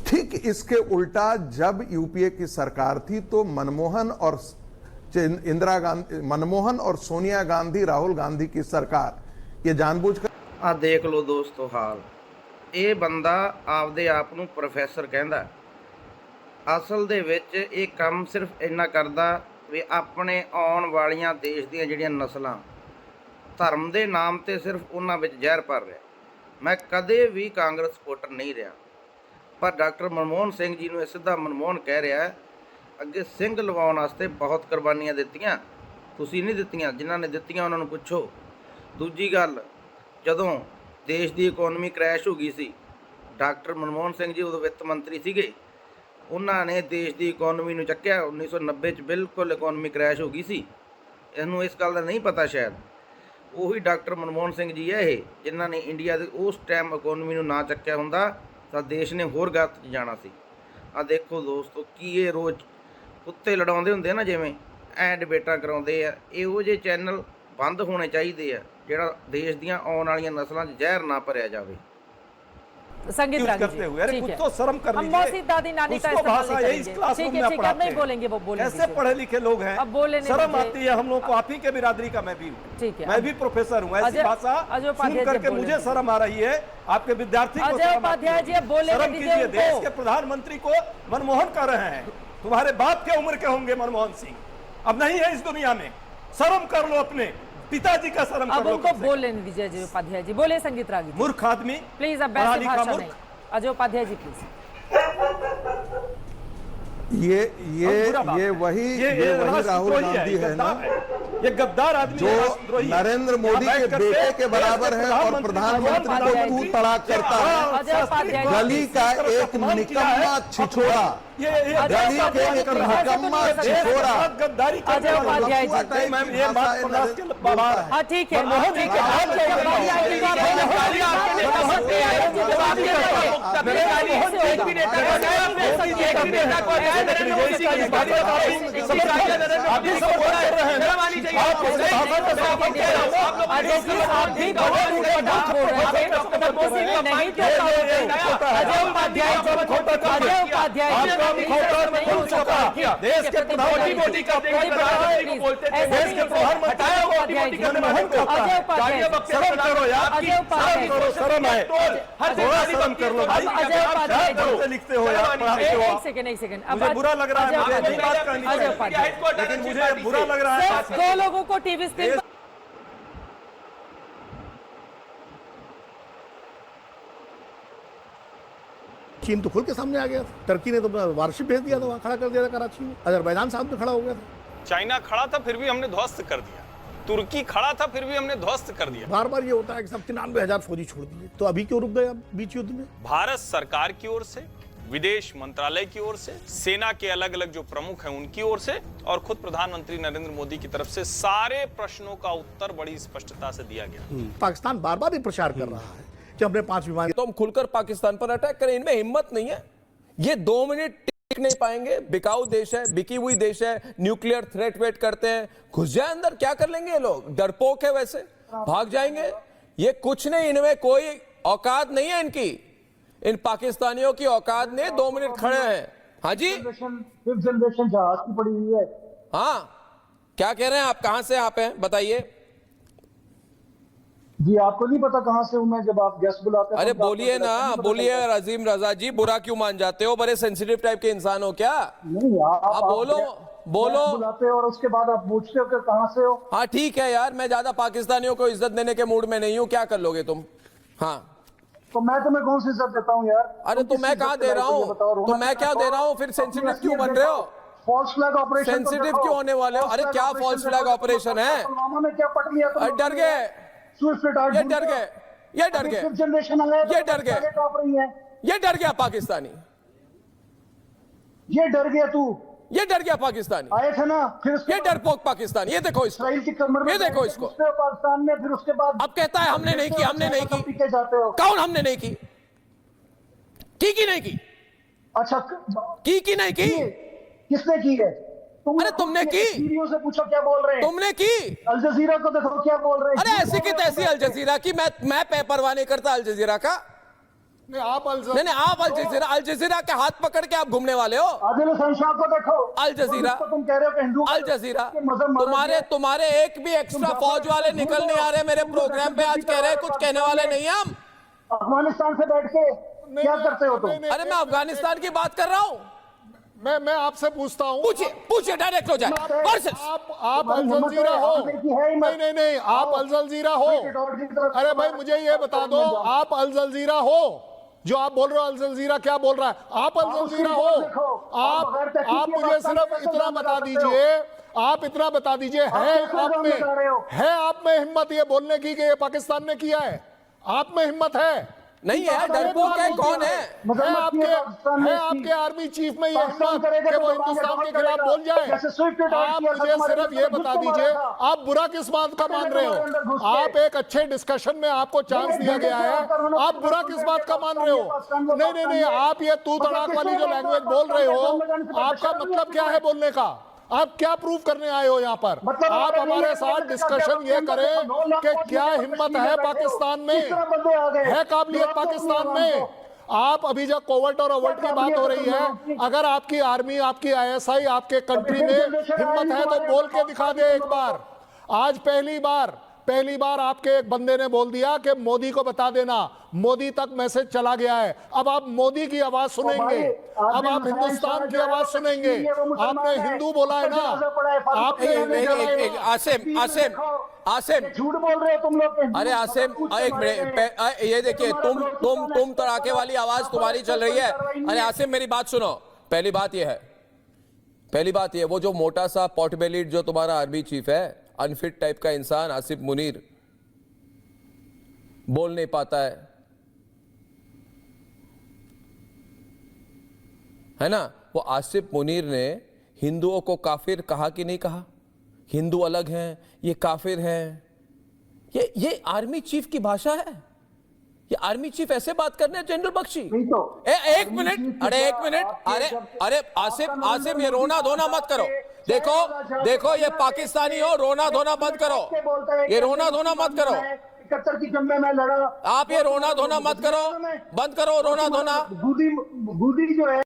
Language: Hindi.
ठीक इसके उल्टा जब यूपीए की सरकार थी तो मनमोहन और इंदिरा गांधी, मनमोहन और सोनिया गांधी, राहुल गांधी की सरकार ये जानबूझकर आ देख लो दोस्तों हाल। ਇਹ ਬੰਦਾ ਆਪਦੇ ਆਪ ਨੂੰ ਪ੍ਰੋਫੈਸਰ ਕਹਿੰਦਾ, ਅਸਲ ਦੇ ਵਿੱਚ ਇਹ ਕੰਮ ਸਿਰਫ ਇੰਨਾ ਕਰਦਾ ਵੀ ਆਪਣੇ ਆਉਣ ਵਾਲੀਆਂ ਦੇਸ਼ ਦੀਆਂ ਜਿਹੜੀਆਂ ਨਸਲਾਂ ਧਰਮ ਦੇ ਨਾਮ ਤੇ ਸਿਰਫ ਉਹਨਾਂ ਵਿੱਚ ਜ਼ਹਿਰ ਭਰ ਰਿਹਾ। ਮੈਂ ਕਦੇ ਵੀ ਕਾਂਗਰਸ ਸਪੋਰਟਰ ਨਹੀਂ ਰਿਹਾ, ਪਰ ਡਾਕਟਰ ਮਨਮੋਹਨ ਸਿੰਘ ਜੀ ਨੂੰ ਇਹ ਸਿੱਧਾ ਮਨਮੋਹਨ ਕਹਿ ਰਿਹਾ, ਅੱਗੇ ਸਿੰਘ ਲਵਾਉਣ ਵਾਸਤੇ ਬਹੁਤ ਕੁਰਬਾਨੀਆਂ ਦਿੱਤੀਆਂ, ਤੁਸੀਂ ਨਹੀਂ ਦਿੱਤੀਆਂ, ਜਿਨ੍ਹਾਂ ਨੇ ਦਿੱਤੀਆਂ ਉਹਨਾਂ ਨੂੰ ਪੁੱਛੋ। ਦੂਜੀ ਗੱਲ, ਜਦੋਂ देश की इकोनॉमी क्रैश हो गई सी, डॉक्टर मनमोहन सिंह जी उदों वित्त मंत्री सीगे, उन्होंने देश की इकोनॉमी नूं चक्या। 1990 च बिल्कुल इकोनॉमी क्रैश हो गई सी, इनू इस गल का नहीं पता शायद। उही डॉक्टर मनमोहन सिंह जी है जिन्हों ने इंडिया के उस टाइम इकोनॉमी नूं ना चक्या हुंदा तां देश ने होर गत जाना सी। आ देखो दोस्तों की ये रोज़ कुत्ते लड़ाउंदे हुंदे ना, जिवें ऐ डिबेटां कराउंदे आ, इहो जे चैनल बंद होने चाहिए है ਜਿਹੜਾ देश ਦੀਆਂ ਆਉਣ ਵਾਲੀਆਂ ਨਸਲਾਂ 'ਚ ਜ਼ਹਿਰ ਨਾ ਭਰਿਆ ਜਾਵੇ। संगीत करते हुए, अरे कुछ तो शर्म कर लीजिए। मौसी दादी नानी का भाषा यही इस क्लासरूम में पढ़ाते नहीं बोलेंगे, वो बोलेंगे। ऐसे पढ़े लिखे लोग हैं, अब बोले शर्म आती है हम लोग को। आप ही के बिरादरी का मैं भी हूँ, ठीक है, मैं भी प्रोफेसर हूँ। ऐसी भाषा सुन करके मुझे शर्म आ रही है, आपके विद्यार्थी को शर्म कीजिए। देश के प्रधानमंत्री को मनमोहन कर रहे हैं, तुम्हारे बाप के उम्र के होंगे मनमोहन सिंह, अब नहीं है इस दुनिया में। शर्म कर लो अपने पिताजी का, शर्म कर लो। अब उनको बोलने दीजिए अजय उपाध्याय जी, बोले संगीत रागी। मूर्ख आदमी प्लीज, अब वैसे भाषा नहीं। अजय उपाध्याय जी प्लीज। ये वही राहुल गांधी है ना, ये गद्दार आदमी जो नरेंद्र मोदी के बेटे के बराबर है और प्रधानमंत्री को तू तड़ाक करता है। गली का एक निकम्मा छिछोरा, गली के एक निकम्मा छिछोरा। अजय उपाध्याय जी, हाँ ठीक है, देश के प्रधानमंत्री का बोलते थे, देश के प्रधानमंत्री शर्म करो यार, शर्म है, शर्म कर लो भाई। लिखते हो यार, पढ़ाते हो। एक सेकंड, मुझे बुरा लग रहा है, मुझे बात करनी चाहिए, लेकिन मुझे बुरा लग रहा है। दो लोगों को टीवी स्क्रीन चीन तो खुल के सामने आ गया था, टर्की ने तो वारशिप भेज दिया था, वहां खड़ा कर दिया था कराची में, अजरबैजान साहब में खड़ा हो गया था। चाइना खड़ा था फिर भी हमने ध्वस्त कर दिया, तुर्की खड़ा था फिर भी हमने ध्वस्त कर दिया। बार बार ये होता है कि सब 93,000 फौजी छोड़ दिए, तो अभी क्यों रुक गए अब बीच युद्ध में? भारत सरकार की ओर से, विदेश मंत्रालय की ओर से, सेना के अलग अलग जो प्रमुख हैं उनकी ओर से और खुद प्रधानमंत्री नरेंद्र मोदी की तरफ से सारे प्रश्नों का उत्तर बड़ी स्पष्टता से दिया गया। पाकिस्तान बार बार ये प्रचार कर रहा है कि हमने 5 विमान, तो हम खुलकर पाकिस्तान पर अटैक करें, इनमें हिम्मत नहीं है। ये 2 मिनट टिक नहीं पाएंगे, बिकाऊ देश है, बिकी हुई देश है, न्यूक्लियर थ्रेट वेट करते हैं, घुस जाए अंदर, क्या कर लेंगे ये लोग? डरपोक है वैसे, भाग जाएंगे। ये कुछ नहीं, इनमें कोई औकात नहीं है इनकी, इन पाकिस्तानियों की औकात ने 2 मिनट खड़े हैं। हाँ जी, फिफ्थ जनरेशन जहाज की पड़ी हुई है। हाँ, क्या कह रहे हैं आप? कहां से आप हैं बताइए जी? आपको नहीं पता कहां से हूं मैं, जब आप गेस्ट बुलाते हैं? अरे बोलिए ना, बोलिए अजीम रजा जी, बुरा क्यों मान जाते हो? बड़े सेंसिटिव टाइप के इंसान हो क्या? नहीं, आप बोलो बुलाते हो और उसके बाद आप पूछते हो कि कहां से हो। हाँ ठीक है यार, मैं ज्यादा पाकिस्तानियों को इज्जत देने के मूड में नहीं हूँ, क्या कर लोगे तुम? हाँ, तो मैं तुम्हें कौन सी इज्जत देता हूँ यार? अरे तो मैं कहाँ दे रहा हूँ, तो मैं क्या दे रहा हूँ? फिर सेंसिटिव क्यों बन रहे हो? फॉल्स फ्लैग ऑपरेशन सेंसिटिव क्यों होने वाले हो? अरे क्या फॉल्स फ्लैग ऑपरेशन है? पुलवामा में क्या पट लिया? डर गए, ये डर गए, ये डर गए, जनरेशन ये डर गए, ये डर गया पाकिस्तानी, ये डर गया तू, ये डर गया पाकिस्तानी, आए थे ना फिर ये डरपोक पाकिस्तानी। ये देखो इसको, इसराइल की कमर में, ये देखो इसको, पाकिस्तान में, फिर उसके बाद अब कहता है हमने नहीं की, हमने नहीं की। जाते हो। कौन हमने नहीं की? की नहीं की? अच्छा, की नहीं की? किसने की है? अरे तुमने की? टीवीओ से पूछो क्या बोल रहे हैं। तुमने की? अल जजीरा को देखो क्या बोल रहे हैं। अरे ऐसी की तैसी अल जजीरा की, मैं परवाह नहीं करता अल जजीरा का। नहीं आप अल जजीरा के हाथ पकड़ के आप घूमने वाले हो। आदिल हुसैन शाह को देखो, अल जजीरा, तुम कह रहे हो कि हिंदू अल जजीरा, तुम्हारे एक भी एक्स्ट्रा फौज वाले निकल नहीं आ रहे मेरे प्रोग्राम पे। आज कह रहे हैं कुछ कहने वाले नहीं हैं हम। अफगानिस्तान से बैठ के क्या करते हो तुम? अरे मैं अफगानिस्तान की बात कर रहा हूँ। मैं आपसे पूछता हूँ, पूछिए डायरेक्ट हो जाए। आप अल जजीरा हो? नहीं, आप अल जजीरा हो? अरे भाई मुझे ये बता दो, आप अल जजीरा हो? जो आप बोल रहे हो अल जजीरा क्या बोल रहा है? आप अल जजीरा हो? आप मुझे सिर्फ इतना बता दीजिए, आप इतना बता दीजिए, है आप में हिम्मत ये बोलने की कि ये पाकिस्तान ने किया है? आप में हिम्मत है? नहीं है, डरपोक है, कौन है? है आपके आर्मी चीफ में ये हिम्मत कि वो हिंदुस्तान के खिलाफ बोल जाए? आप मुझे सिर्फ ये बता दीजिए, आप बुरा किस बात का मान रहे हो? आप एक अच्छे डिस्कशन में आपको चांस दिया गया है, आप बुरा किस बात का मान रहे हो? नहीं, आप ये तू तड़ाक वाली जो लैंग्वेज बोल रहे हो, आपका मतलब क्या है बोलने का? आप क्या प्रूव करने आए हो यहाँ पर? आप हमारे साथ डिस्कशन ये करें कि क्या हिम्मत है पाकिस्तान में, है काबिलियत पाकिस्तान में? आप अभी जब कोवर्ट और ओवर्ट की बात हो रही है, अगर आपकी आर्मी, आपकी आईएसआई आपके कंट्री में हिम्मत है तो बोल के दिखा दे एक बार। आज पहली बार आपके एक बंदे ने बोल दिया कि मोदी को बता देना, मोदी तक मैसेज चला गया है। अब आप मोदी की आवाज सुनेंगे, अब आप हिंदुस्तान की आवाज सुनेंगे। आपने हिंदू बोला है ना, आपने आसिम झूठ बोल रहे हो तुम लोग। अरे आसिम एक मिनट, ये देखिए तुम तड़ाके वाली आवाज तुम्हारी चल रही है। अरे आसिम मेरी बात सुनो। पहली बात ये वो जो मोटा सा पॉटबेलिड जो तुम्हारा आर्मी चीफ है, अनफिट टाइप का इंसान आसिफ मुनीर, बोल नहीं पाता है ना? वो आसिफ मुनीर ने हिंदुओं को काफिर कहा कि नहीं कहा? हिंदू अलग हैं, ये काफिर हैं। ये आर्मी चीफ की भाषा है? ये आर्मी चीफ ऐसे बात करने हैं? जनरल बख्शी एक मिनट, अरे आसिफ ये रोना धोना मत करो। देखो ये पाकिस्तानी हो, रोना धोना मत करो। ये रोना धोना मत करो। 71 की जंग में मैं लड़ा। आप ये रोना धोना मत करो, बंद करो रोना धोना। गुदी जो है